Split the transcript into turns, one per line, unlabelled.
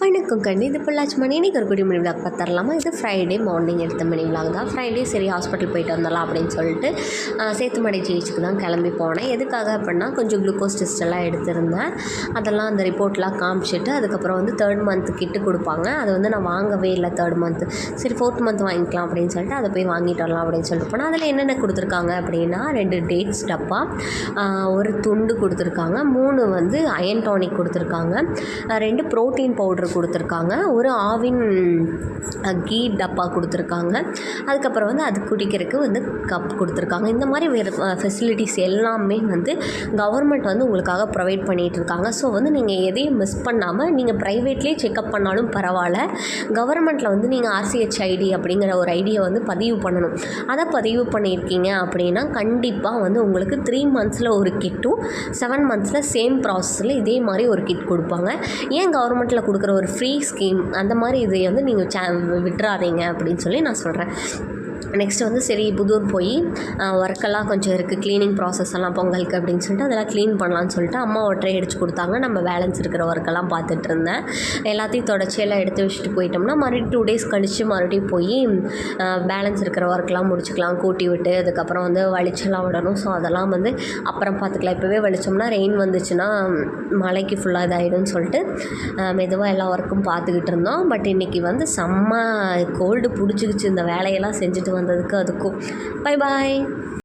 வணக்கம் கண்ணு, இது பொள்ளாச்சி மணி. இன்றைக்கி ஒரு குடி மணி விளாக் பார்த்துடலாமா? இது ஃப்ரைடே மார்னிங் எடுத்த மணி விளாக் தான். ஃப்ரைடே சரி ஹாஸ்பிட்டல் போயிட்டு வந்துடலாம் அப்படின்னு சொல்லிட்டு சேத்துமடை ஜிஹெச்சுக்கு தான் கிளம்பி போனேன். எதுக்காக அப்படின்னா கொஞ்சம் குளுக்கோஸ் டெஸ்ட் எல்லாம் எடுத்திருந்தேன். அதெல்லாம் அந்த ரிப்போர்ட்லாம் காமிச்சிட்டு அதுக்கப்புறம் வந்து 3rd மந்த் கிட்டு கொடுப்பாங்க. அது வந்து நான் வாங்கவே இல்லை 3rd மந்த்து. சரி 4th மந்த் வாங்கிக்கலாம் அப்படின்னு சொல்லிட்டு அதை போய் வாங்கிட்டு வரலாம் அப்படின்னு சொல்லிட்டு போனால் அதில் என்னென்ன கொடுத்துருக்காங்க அப்படின்னா 2 டேட்ஸ் டப்பா, ஒரு துண்டு கொடுத்துருக்காங்க, 3 வந்து அயன் டானிக் கொடுத்துருக்காங்க, 2 ப்ரோட்டீன் பவுடர் கொடுத்துருக்காங்க, ஒரு ஆவின் கீ டப்பா கொடுத்துருக்காங்க, அதுக்கப்புறம் வந்து அது குடிக்கிறதுக்கு வந்து கப் கொடுத்துருக்காங்க. இந்த மாதிரி வேறு ஃபெசிலிட்டிஸ் எல்லாமே வந்து கவர்மெண்ட் வந்து உங்களுக்காக ப்ரொவைட் பண்ணிகிட்ருக்காங்க. ஸோ வந்து நீங்கள் எதையும் மிஸ் பண்ணாமல் நீங்கள் ப்ரைவேட்லேயே செக்கப் பண்ணாலும் பரவாயில்ல, கவர்மெண்ட்டில் வந்து நீங்கள் RCHID அப்படிங்கிற ஒரு ஐடியை வந்து பதிவு பண்ணணும். அதை பதிவு பண்ணியிருக்கீங்க அப்படின்னா கண்டிப்பாக வந்து உங்களுக்கு 3 மந்த்ஸில் ஒரு கிட்டும் 7 மந்த்ஸில் சேம் ப்ராசஸில் இதே மாதிரி ஒரு கிட் கொடுப்பாங்க. ஏன் கவர்மெண்ட்டில் கொடுக்குற ஒரு ஃப்ரீ ஸ்கீம் அந்த மாதிரி இதை வந்து நீங்கள் விட்டுறாதீங்க அப்படின்னு சொல்லி நான் சொல்கிறேன். நெக்ஸ்ட்டு வந்து சரி புதூர் போய் ஒர்க்கெல்லாம் கொஞ்சம் இருக்குது, க்ளீனிங் ப்ராசஸ் எல்லாம் பொங்கலுக்கு அப்படின்னு சொல்லிட்டு அதெல்லாம் க்ளீன் பண்ணலான்னு சொல்லிட்டு அம்மா ஒரு ட்ரே அடித்து கொடுத்தாங்க. நம்ம பேலன்ஸ் இருக்கிற ஒர்க்கெல்லாம் பார்த்துட்டு இருந்தேன். எல்லாத்தையும் தொடச்சியெல்லாம் எடுத்து வச்சுட்டு போயிட்டோம்னா மறுபடியும் 2 டேஸ் கழித்து மறுபடியும் போய் பேலன்ஸ் இருக்கிற ஒர்க்கெலாம் முடிச்சுக்கலாம், கூட்டி விட்டு அதுக்கப்புறம் வந்து வலிச்செல்லாம் விடணும். ஸோ அதெல்லாம் வந்து அப்புறம் பார்த்துக்கலாம். இப்போவே வலிச்சோம்னா ரெயின் வந்துச்சுன்னா மழைக்கு ஃபுல்லாக இதாகிடும்னு சொல்லிட்டு மெதுவாக எல்லா ஒர்க்கும் பார்த்துக்கிட்டு இருந்தோம். பட் இன்றைக்கி வந்து செம்ம கோல்டு பிடிச்சிக்கிச்சு இந்த வேலையெல்லாம் செஞ்சுட்டு வந்ததுக்கு. அதுக்கும் பை பாய்.